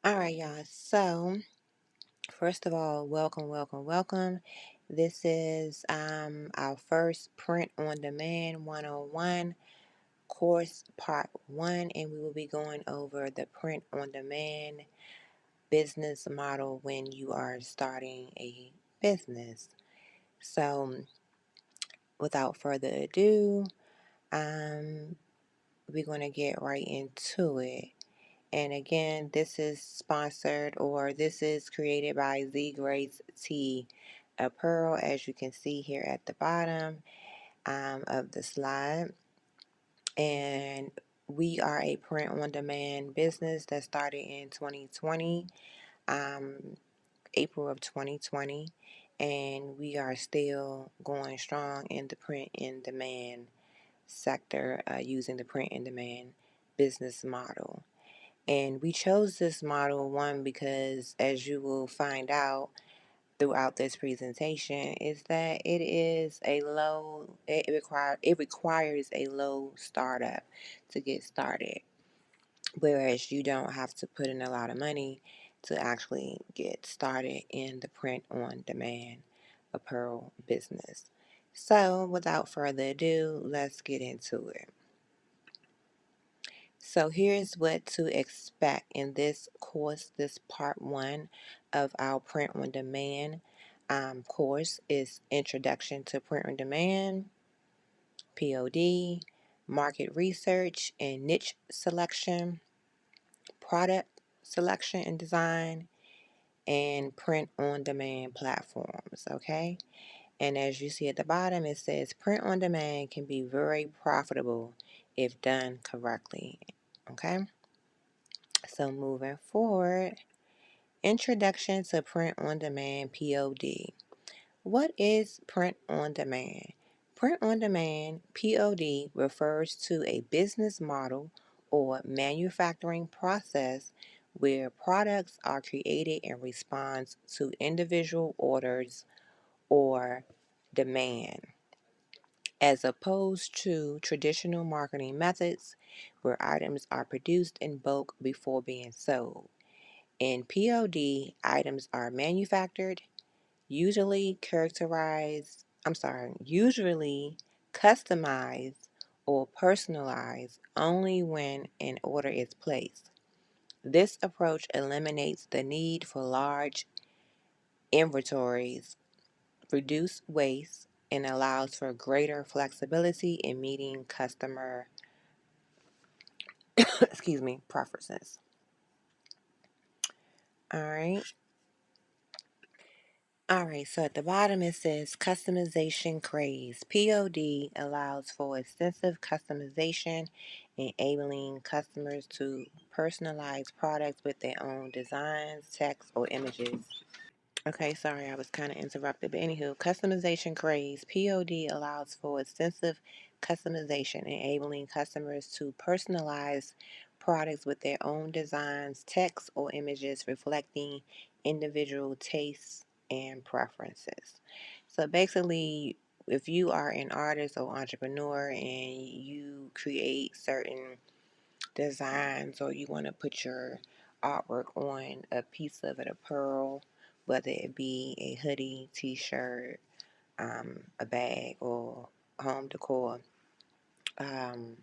All right, y'all. So, first of all, welcome. This is our first print on demand 101 course part 1, and we will be going over the print on demand business model when you are starting a business. So, without further ado, um, we're going to get right into it. And again, this is sponsored or this is created by Z Grace T Apparel, as you can see here at the bottom of the slide. And we are a print on demand business that started in 2020, April of 2020. And we are still going strong in the print in demand sector using the print in demand business model. And we chose this model, one, because as you will find out throughout this presentation, is that it requires a low startup to get started. Whereas you don't have to put in a lot of money to actually get started in the print on demand apparel business. So without further ado, let's get into it. So here's what to expect in this course. This part 1 of our print on demand course is Introduction to Print on Demand, POD, Market Research and Niche Selection, Product Selection and Design, and Print on Demand Platforms. Okay. And as you see at the bottom, it says print on demand can be very profitable if done correctly. Okay. So moving forward, Introduction to Print on Demand POD. What is print on demand? Print on demand POD refers to a business model or manufacturing process where products are created in response to individual orders or demand, as opposed to traditional marketing methods where items are produced in bulk before being sold. In POD, items are manufactured, usually customized or personalized only when an order is placed. This approach eliminates the need for large inventories, reduce waste, and allows for greater flexibility in meeting customer preferences. All right. Alright, so at the bottom it says customization craze. POD allows for extensive customization, enabling customers to personalize products with their own designs, text, or images. Okay, sorry, I was kind of interrupted. But anywho, customization craze. POD allows for extensive customization, enabling customers to personalize products with their own designs, text, or images reflecting individual tastes and preferences. So basically, if you are an artist or entrepreneur and you create certain designs or you want to put your artwork on a piece of an apparel, whether it be a hoodie, t-shirt, a bag, or home decor, um,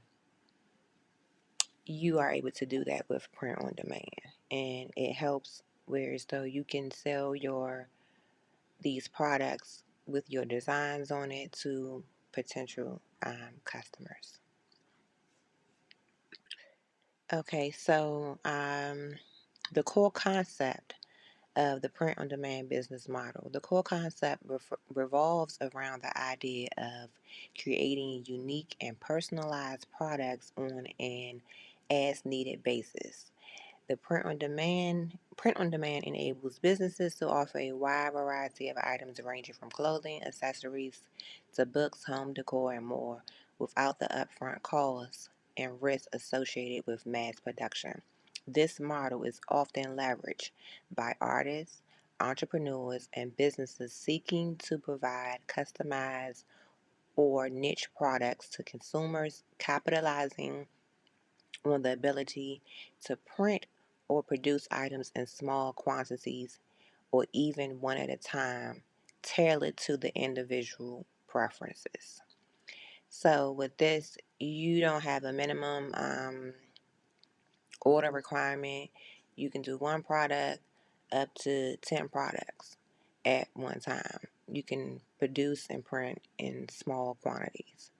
you are able to do that with print on demand, and it helps whereas though you can sell these products with your designs on it to potential customers. Okay, so the core concept of the print on demand business model. The core concept revolves around the idea of creating unique and personalized products on an as needed basis. The print on demand enables businesses to offer a wide variety of items ranging from clothing, accessories to books, home decor, and more without the upfront costs and risks associated with mass production. This model is often leveraged by artists, entrepreneurs, and businesses seeking to provide customized or niche products to consumers, capitalizing on the ability to print or produce items in small quantities or even one at a time, tailored to the individual preferences. So with this, you don't have a minimum order requirement. You can do one product up to 10 products at one time. You can produce and print in small quantities.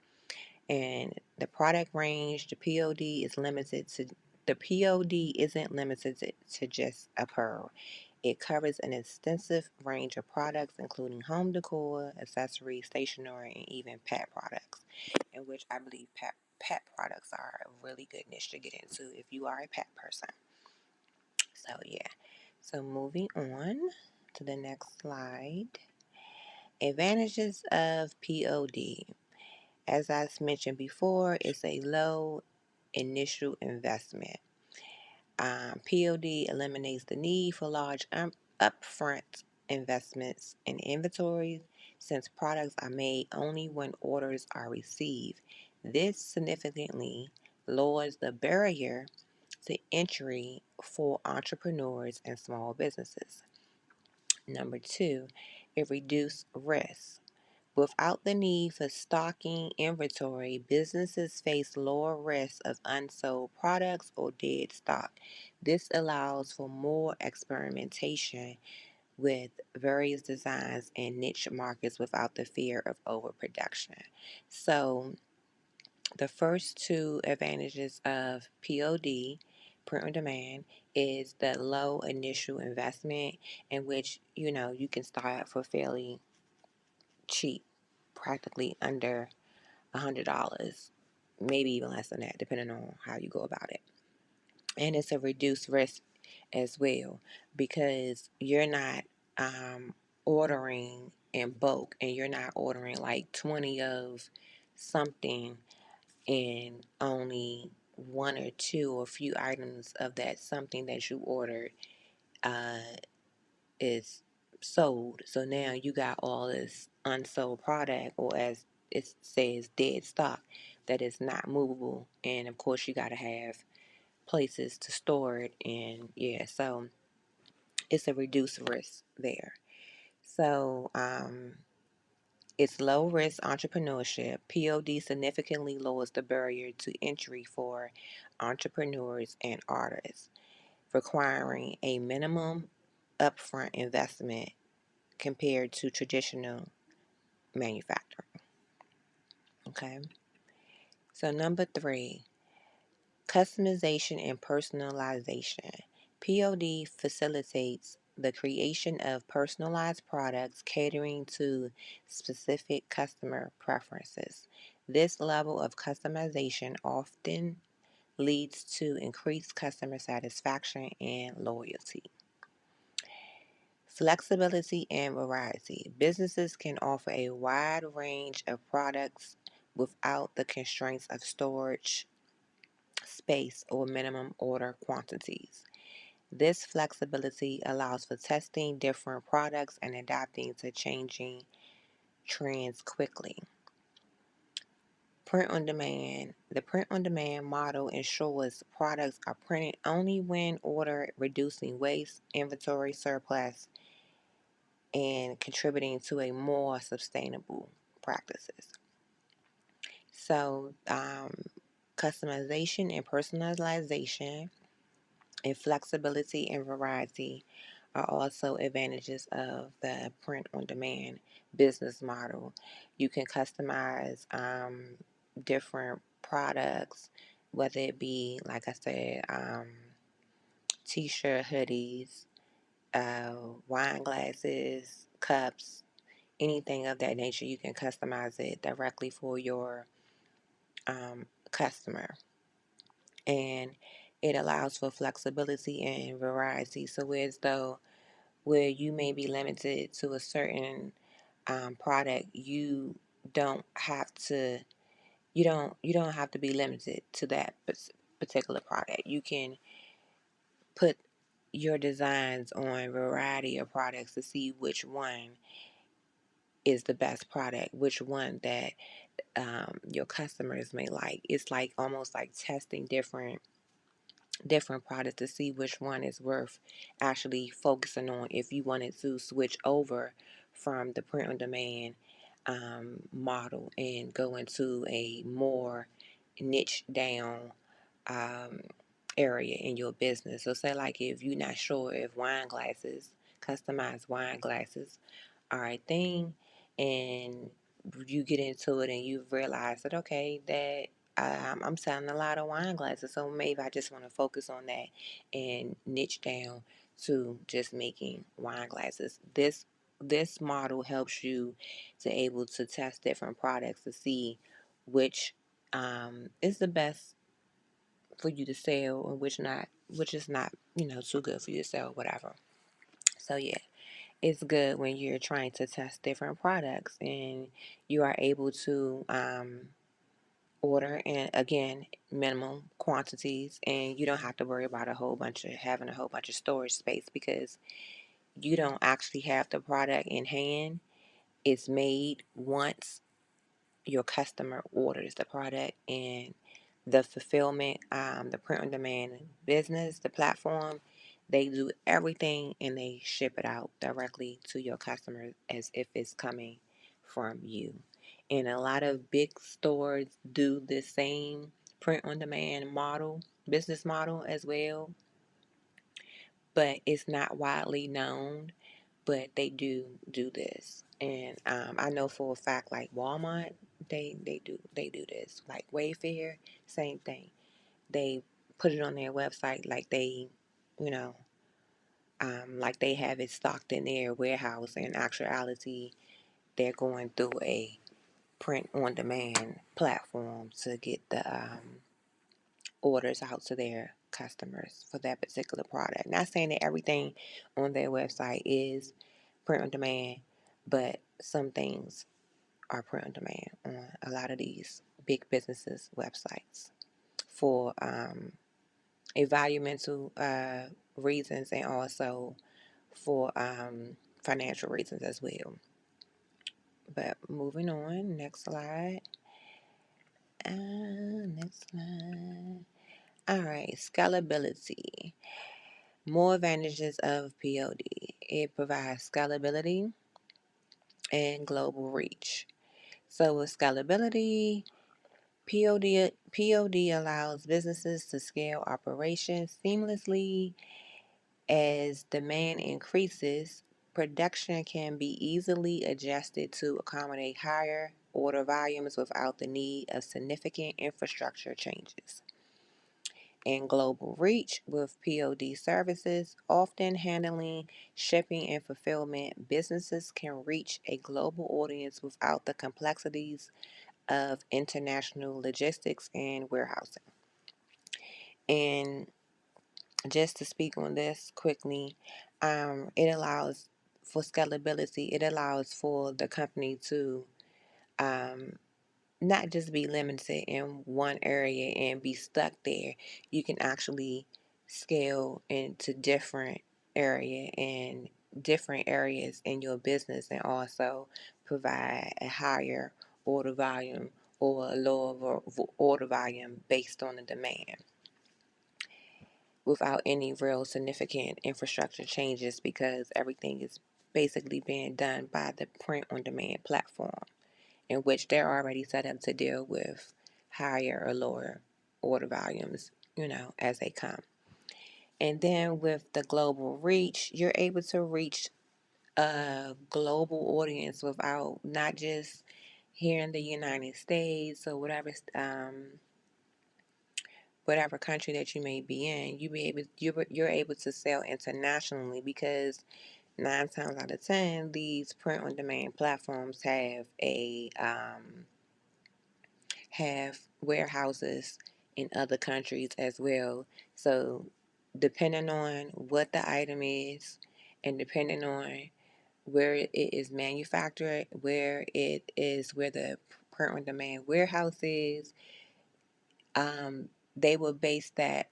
And the product range, the POD isn't limited to just apparel. It covers an extensive range of products, including home decor, accessories, stationery, and even pet products, in which I believe pet products are a really good niche to get into if you are a pet person. So yeah. So moving on to the next slide. Advantages of POD. As I mentioned before, it's a low initial investment. POD eliminates the need for large upfront investments in inventories since products are made only when orders are received. This significantly lowers the barrier to entry for entrepreneurs and small businesses. Number two, it reduces risk. Without the need for stocking inventory, businesses face lower risks of unsold products or dead stock. This allows for more experimentation with various designs and niche markets without the fear of overproduction. So, the first two advantages of POD, print on demand, is the low initial investment, in which you can start for fairly cheap, practically under $100, maybe even less than that, depending on how you go about it. And it's a reduced risk as well because you're not ordering in bulk and you're not ordering like 20 of something and only one or two or a few items of that something that you ordered uh, is sold. So now you got all this unsold product, or as it says, dead stock that is not movable. And of course, you got to have places to store it. And yeah, so it's a reduced risk there. So, it's low risk entrepreneurship. POD significantly lowers the barrier to entry for entrepreneurs and artists, requiring a minimum upfront investment compared to traditional manufacturing. Okay. So number three, customization and personalization. POD facilitates the creation of personalized products catering to specific customer preferences. This level of customization often leads to increased customer satisfaction and loyalty. Flexibility and variety. Businesses can offer a wide range of products without the constraints of storage, space, or minimum order quantities. This flexibility allows for testing different products and adapting to changing trends quickly. Print on demand. The print on demand model ensures products are printed only when ordered, reducing waste, inventory surplus, and contributing to a more sustainable practices. So, customization and personalization and flexibility and variety are also advantages of the print on demand business model. You can customize different products, whether it be, like I said, t shirt, hoodies, wine glasses, cups, anything of that nature. You can customize it directly for your customer. And it allows for flexibility and variety. So, as though where you may be limited to a certain product, don't have to you don't have to be limited to that particular product. You can put your designs on a variety of products to see which one is the best product, which one that your customers may like. It's like almost like testing different different products to see which one is worth actually focusing on if you wanted to switch over from the print on demand model and go into a more niche down um, area in your business. So say like if you're not sure if wine glasses, customized wine glasses are a thing, and you get into it and you realize that okay, that I'm selling a lot of wine glasses, so maybe I just want to focus on that and niche down to just making wine glasses. This model helps you to able to test different products to see which is the best for you to sell and which is not too good for you to sell, whatever. So yeah, it's good when you're trying to test different products and you are able to order, and again, minimum quantities, and you don't have to worry about having a whole bunch of storage space because you don't actually have the product in hand. It's made once your customer orders the product, and the fulfillment, the print on demand business, the platform, they do everything and they ship it out directly to your customer as if it's coming from you. And a lot of big stores do the same print on demand business model as well, but it's not widely known. But they do this, and I know for a fact, like Walmart, they do this. Like Wayfair, same thing. They put it on their website you know, like they have it stocked in their warehouse. In actuality, they're going through a print on demand platform to get the orders out to their customers for that particular product. Not saying that everything on their website is print on demand, but some things are print on demand on a lot of these big businesses' websites for environmental reasons and also for financial reasons as well. But moving on, next slide. Next slide. All right, scalability. More advantages of POD. It provides scalability and global reach. So with scalability, POD allows businesses to scale operations seamlessly. As demand increases, production can be easily adjusted to accommodate higher order volumes without the need of significant infrastructure changes. And global reach with POD services, often handling shipping and fulfillment, businesses can reach a global audience without the complexities of international logistics and warehousing. And just to speak on this quickly, it allows for scalability. It allows for the company to um, not just be limited in one area and be stuck there. You can actually scale into different areas in your business and also provide a higher order volume or a lower order volume based on the demand without any real significant infrastructure changes because everything is basically being done by the print on demand platform, in which they're already set up to deal with higher or lower order volumes, as they come. And then with the global reach, you're able to reach a global audience without not just here in the United States or whatever country that you may be in. You're able to sell internationally because 9 times out of 10, these print on demand platforms have warehouses in other countries as well. So depending on what the item is and depending on where it is manufactured, where the print on demand warehouse is, they will base that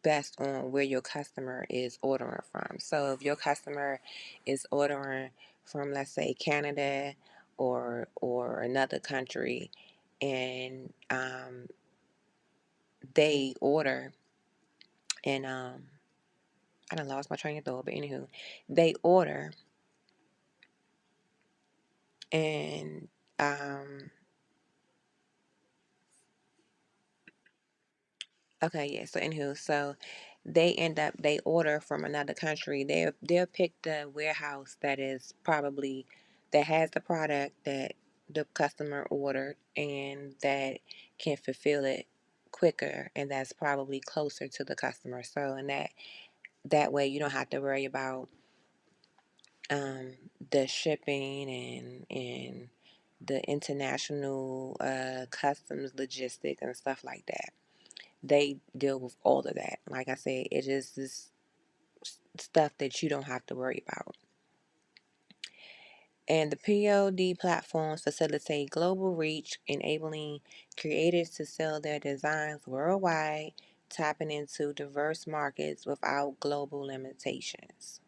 best on where your customer is ordering from. So if your customer is ordering from, let's say, Canada or another country, and they order And I done lost my train of thought, but anywho, they order and okay, yeah. So anywho, so they order from another country. They'll pick the warehouse that is probably that has the product that the customer ordered and that can fulfill it quicker, and that's probably closer to the customer. So and that way you don't have to worry about um the shipping and the international customs logistics and stuff like that. They deal with all of that. Like I said, it is this stuff that you don't have to worry about. And the POD platforms facilitate global reach, enabling creators to sell their designs worldwide, tapping into diverse markets without global limitations.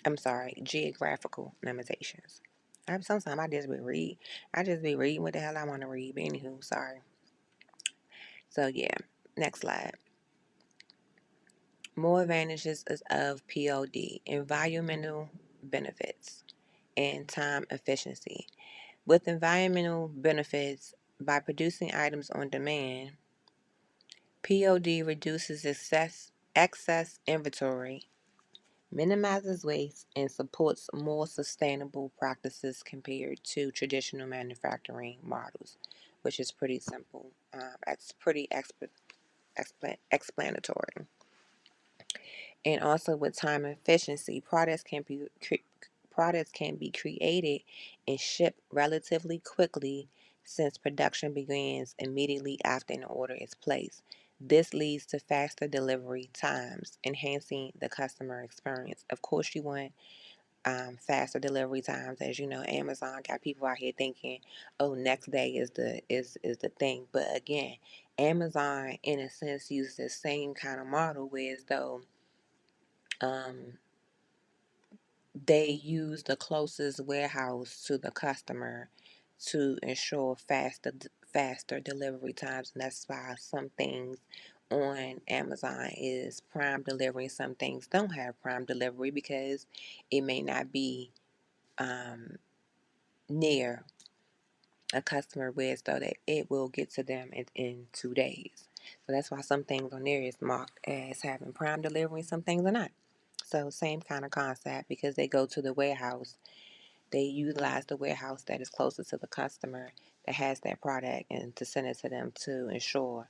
I'm sorry, geographical limitations. Sometimes I just be read. I just be reading what the hell I want to read. But anywho, sorry. So yeah, next slide. More advantages of POD: environmental benefits and time efficiency. With environmental benefits, by producing items on demand, POD reduces excess inventory, minimizes waste, and supports more sustainable practices compared to traditional manufacturing models, which is pretty simple. It's pretty explanatory. And also with time efficiency, products can be created and shipped relatively quickly since production begins immediately after an order is placed. This leads to faster delivery times, enhancing the customer experience. Of course, you want faster delivery times. As you know, Amazon got people out here thinking, "Oh, next day is the thing." But again, Amazon, in a sense, uses the same kind of model, whereas though um, they use the closest warehouse to the customer to ensure faster delivery times, and that's why some things on Amazon is prime delivery. Some things don't have prime delivery because it may not be um, near a customer where so that it will get to them in 2 days. So that's why some things on there is marked as having prime delivery, some things are not. So same kind of concept because they go to the warehouse. They utilize the warehouse that is closest to the customer that has that product and to send it to them to ensure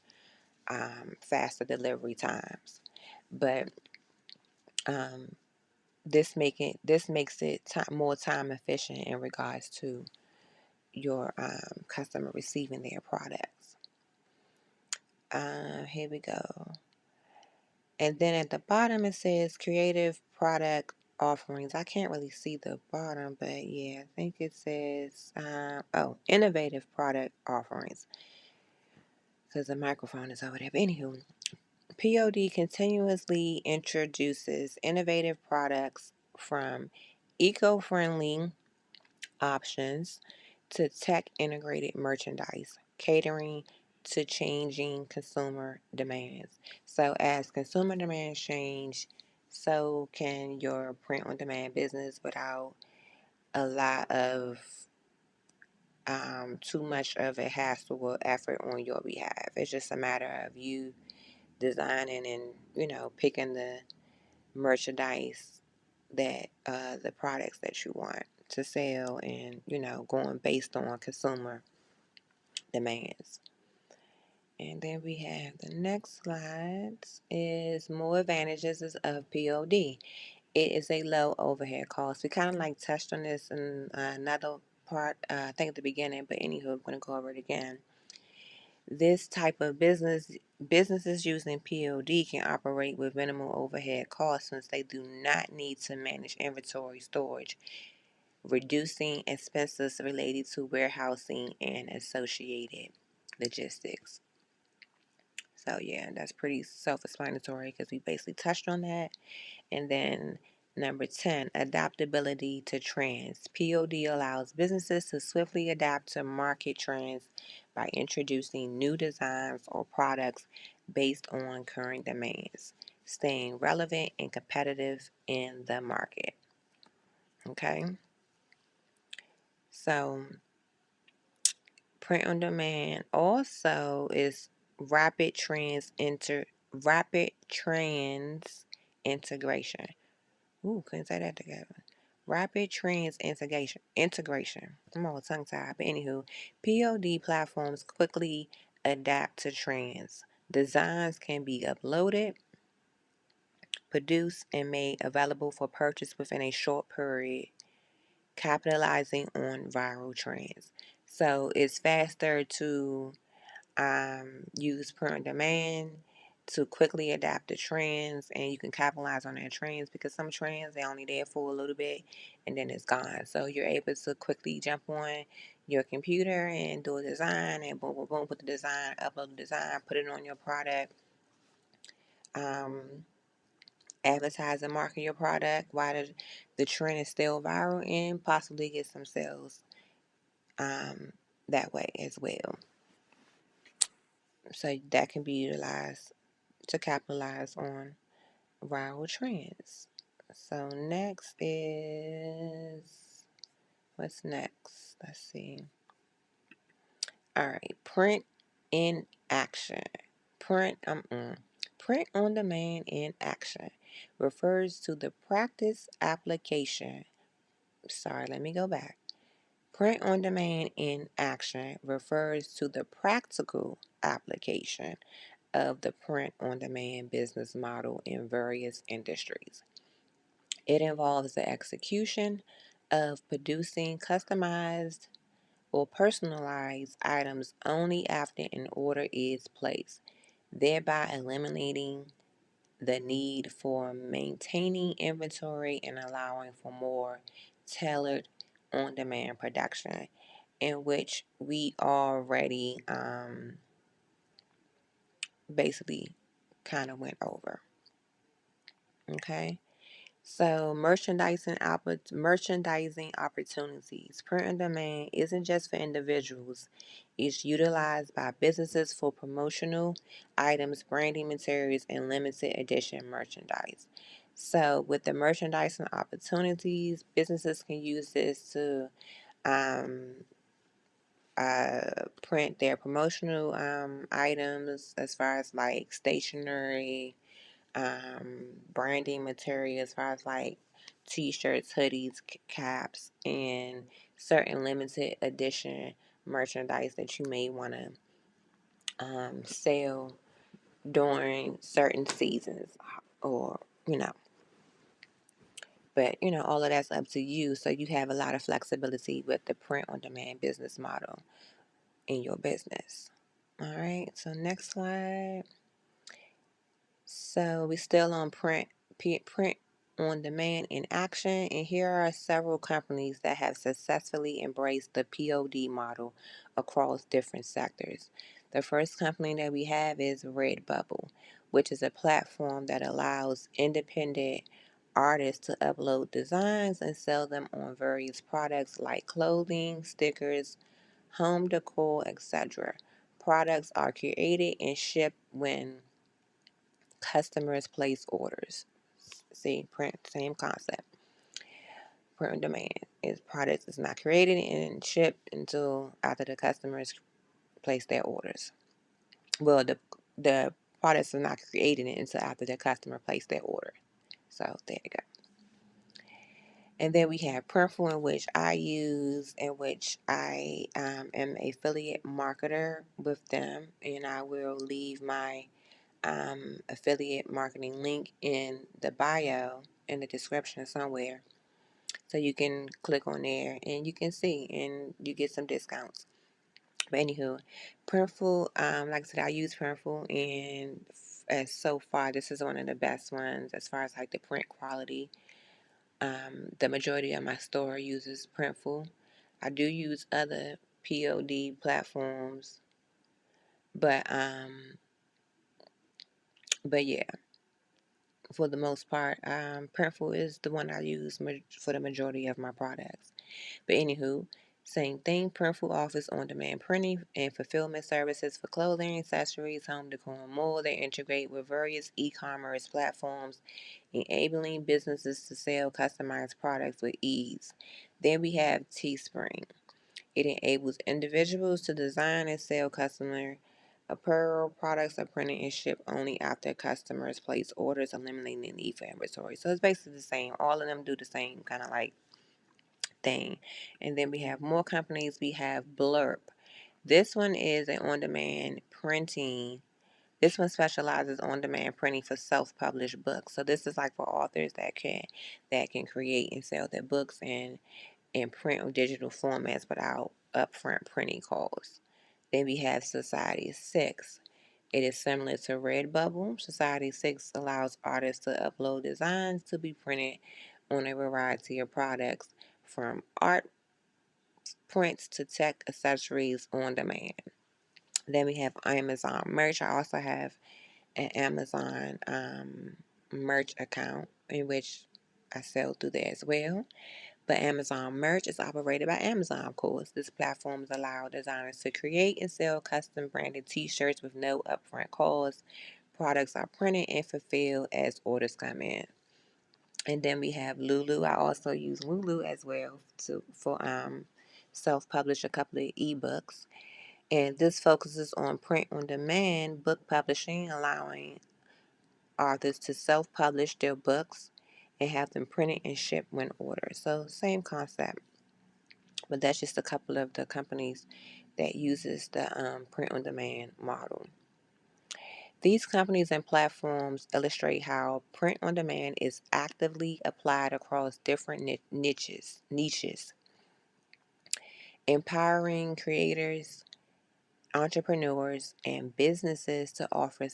faster delivery times. But um, this makes it more time efficient in regards to your customer receiving their products. Here we go. And then at the bottom it says creative product offerings. I can't really see the bottom, but yeah, I think it says, innovative product offerings because the microphone is over there. But anywho, POD continuously introduces innovative products from eco friendly options to tech integrated merchandise, catering to changing consumer demands. So, as consumer demands change, so can your print on demand business without a lot of too much of a hassle or effort on your behalf. It's just a matter of you designing and picking the merchandise that the products that you want to sell and going based on consumer demands. And then we have the next slides is more advantages of POD. It is a low overhead cost. We kind of like touched on this in another part, I think at the beginning, but anywho, I'm going to go over it again. This type of businesses using POD can operate with minimal overhead costs since they do not need to manage inventory storage, reducing expenses related to warehousing and associated logistics. So yeah, that's pretty self-explanatory because we basically touched on that. And then number 10, adaptability to trends. POD allows businesses to swiftly adapt to market trends by introducing new designs or products based on current demands. staying relevant and competitive in the market. Okay, so print on demand also is rapid trends integration. Ooh, couldn't say that together. Rapid trends integration. I'm all tongue tied, but anywho, POD platforms quickly adapt to trends. Designs can be uploaded, produced, and made available for purchase within a short period, capitalizing on viral trends. So it's faster to use print on demand to quickly adapt to trends, and you can capitalize on their trends because some trends they're only there for a little bit and then it's gone. So you're able to quickly jump on your computer and do a design and boom boom boom, put the design, upload the design, put it on your product, um, advertise and market your product while the trend is still viral, and possibly get some sales that way as well. So that can be utilized to capitalize on viral trends. So next is, what's next? Let's see. All right, print in action. Print print on demand in action refers to the practice application. Sorry, let me go back. Print on demand in action refers to the practical application of the print on demand business model in various industries. It involves the execution of producing customized or personalized items only after an order is placed, thereby eliminating the need for maintaining inventory and allowing for more tailored on demand production, in which we already basically kind of went over. Okay. So merchandising opportunities. Print on demand isn't just for individuals. It's utilized by businesses for promotional items, branding materials, and limited edition merchandise. So with the merchandising opportunities, businesses can use this to um, print their promotional items as far as like stationery, branding material as far as like t-shirts, hoodies, caps, and certain limited edition merchandise that you may want to sell during certain seasons, or but all of that's up to you, so you have a lot of flexibility with the print on demand business model in your business. All right, so next slide. So we still on print on demand in action, and here are several companies that have successfully embraced the POD model across different sectors. The first company that we have is Redbubble, which is a platform that allows independent artists to upload designs and sell them on various products like clothing, stickers, home decor, etc. Products are created and shipped when customers place orders. See, print, same concept. Print on demand is products is not created and shipped until after the customers place their orders. Well, the products are not created until after the customer placed their order. So there you go. And then we have Printful, in which I use, in which I am an affiliate marketer with them, and I will leave my affiliate marketing link in the bio, in the description somewhere, so you can click on there and you can see and you get some discounts. But anywho, Printful, like I said, I use Printful, and as so far this is one of the best ones as far as like the print quality. The majority of my store uses Printful. I do use other POD platforms, but yeah, for the most part, Printful is the one I use for the majority of my products. But anywho, Same thing, Printful offers on-demand printing and fulfillment services for clothing, accessories, home decor, and more. They integrate with various e-commerce platforms, enabling businesses to sell customized products with ease. Then we have Teespring. It enables individuals to design and sell customer apparel. Products are printed and shipped only after customers place orders, eliminating the need for inventory. So it's basically the same. All of them do the same kind of like thing. And then we have more companies. We have Blurb. This one is an on-demand printing. This one specializes on-demand printing for self-published books. So this is like for authors that can create and sell their books and print on digital formats without upfront printing costs. Then we have Society 6. It is similar to Redbubble. Society 6 allows artists to upload designs to be printed on a variety of products, from art prints to tech accessories on demand. Then we have Amazon Merch. I also have an Amazon merch account in which I sell through there as well. But Amazon Merch is operated by Amazon, of course. This platform allows designers to create and sell custom branded t-shirts with no upfront costs. Products are printed and fulfilled as orders come in. And then we have Lulu. I also use Lulu as well for self-publish a couple of ebooks. And this focuses on print on demand book publishing, allowing authors to self-publish their books and have them printed and shipped when ordered. So same concept, but that's just a couple of the companies that uses the print on demand model. These companies and platforms illustrate how print on demand is actively applied across different niches, empowering creators, entrepreneurs, and businesses to offer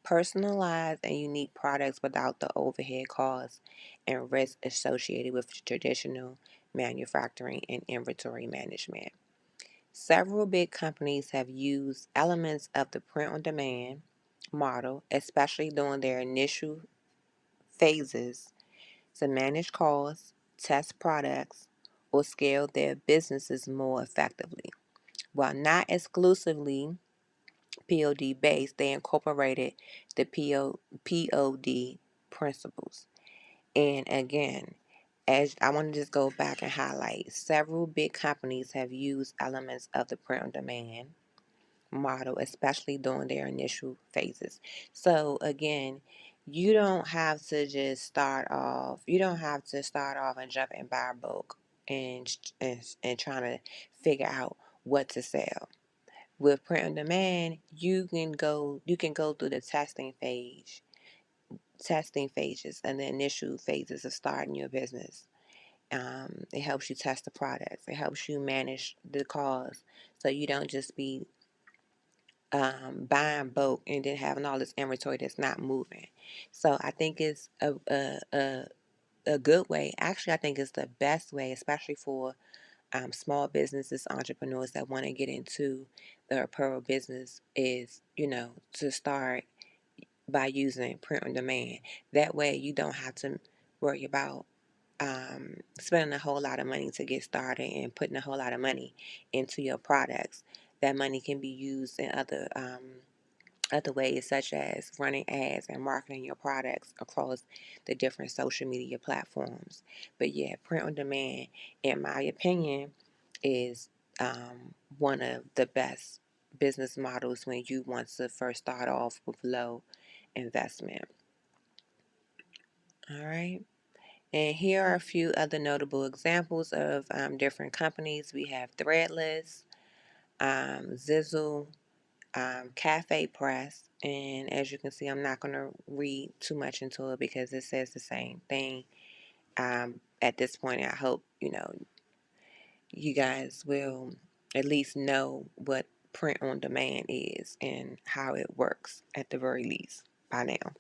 personalized and unique products without the overhead costs and risk associated with traditional manufacturing and inventory management. Several big companies have used elements of the print on demand model, especially during their initial phases, to manage costs, test products, or scale their businesses more effectively. While not exclusively POD based, they incorporated the POD principles. And again, as I want to just go back and highlight, several big companies have used elements of the print on demand model, especially during their initial phases. So again, you don't have to just start off. You don't have to start off and jump and buy a book and trying to figure out what to sell. With print on demand, you can go through the testing phases and the initial phases of starting your business. It helps you test the products. It helps you manage the costs, so you don't just be buying bulk and then having all this inventory that's not moving. So I think it's a good way. Actually, I think it's the best way, especially for small businesses, entrepreneurs that want to get into the apparel business, is to start by using print on demand. That way, you don't have to worry about spending a whole lot of money to get started and putting a whole lot of money into your products. That money can be used in other ways, such as running ads and marketing your products across the different social media platforms. But yeah, print on demand, in my opinion, is one of the best business models when you want to first start off with low investment. All right. And here are a few other notable examples of different companies. We have Threadless, Zizzle, Cafe Press, and as you can see, I'm not going to read too much into it because it says the same thing. At this point, I hope you guys will at least know what print on demand is and how it works at the very least by now.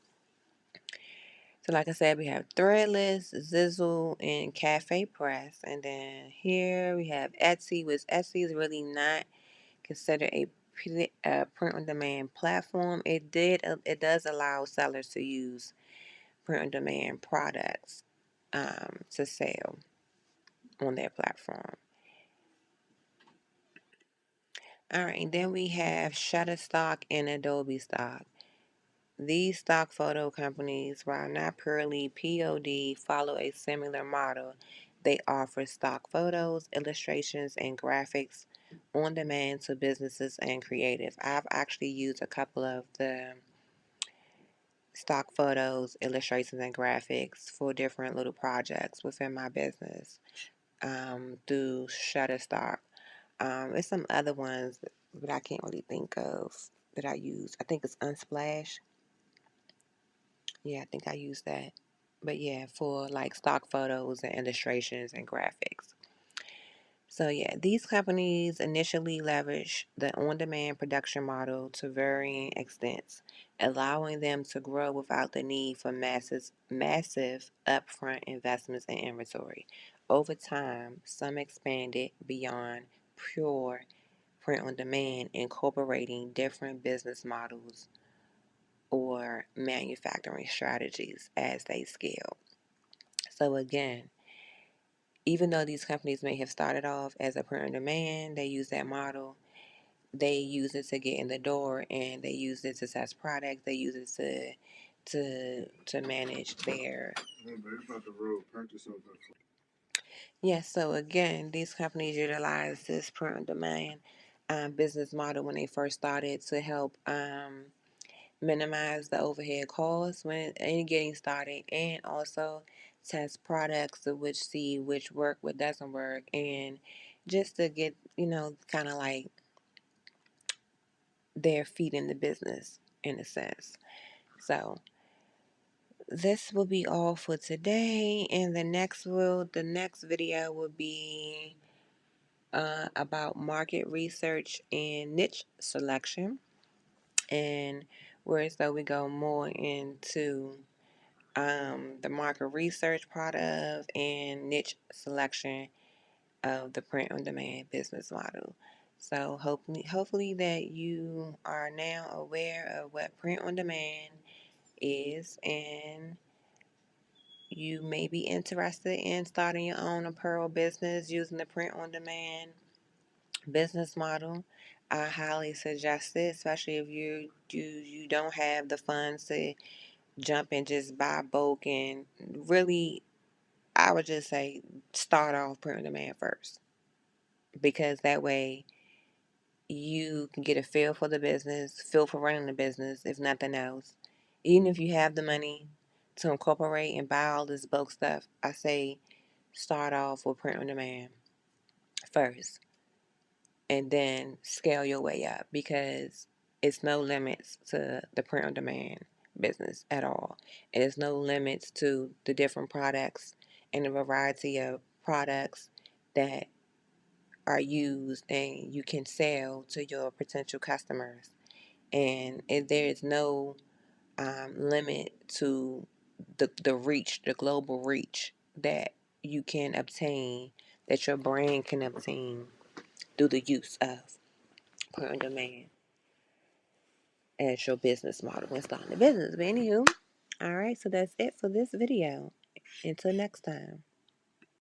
So like I said, we have Threadless, Zizzle, and Cafe Press. And then here we have Etsy, which Etsy is really not considered a print-on-demand platform. It does allow sellers to use print-on-demand products to sell on their platform. Alright, then we have Shutterstock and Adobe Stock. These stock photo companies, while not purely POD, follow a similar model. They offer stock photos, illustrations, and graphics on demand to businesses and creatives. I've actually used a couple of the stock photos, illustrations, and graphics for different little projects within my business through Shutterstock. There's some other ones that I can't really think of that I use. I think it's Unsplash. Yeah, I think I use that. But yeah, for like stock photos and illustrations and graphics. So yeah, these companies initially leverage the on-demand production model to varying extents, allowing them to grow without the need for massive upfront investments in inventory. Over time, some expanded beyond pure print on demand, incorporating different business models or manufacturing strategies as they scale. So again, even though these companies may have started off as a print on demand, they use that model. They use it to get in the door, and they use it to test products. They use it to manage their. Yes. So again, these companies utilize this print on demand business model when they first started to help minimize the overhead costs when getting started, and also test products to which see which work, what doesn't work, and just to get kind of like their feet in the business in a sense. So this will be all for today, and the next video will be about market research and niche selection, and where so we go more into the market research part of and niche selection of the print on demand business model. So hopefully that you are now aware of what print on demand is, and you may be interested in starting your own apparel business using the print on demand business model. I highly suggest it, especially if you don't have the funds to jump and just buy bulk, and really I would just say start off print on demand first, because that way you can get a feel for the business, feel for running the business, if nothing else. Even if you have the money to incorporate and buy all this bulk stuff, I say start off with print on demand first and then scale your way up, because it's no limits to the print on demand business at all. And there's no limits to the different products and the variety of products that are used and you can sell to your potential customers. And there is no limit to the global reach that you can obtain, that your brand can obtain through the use of print on demand as your business model when starting the business. But anywho, all right, so that's it for this video. Until next time.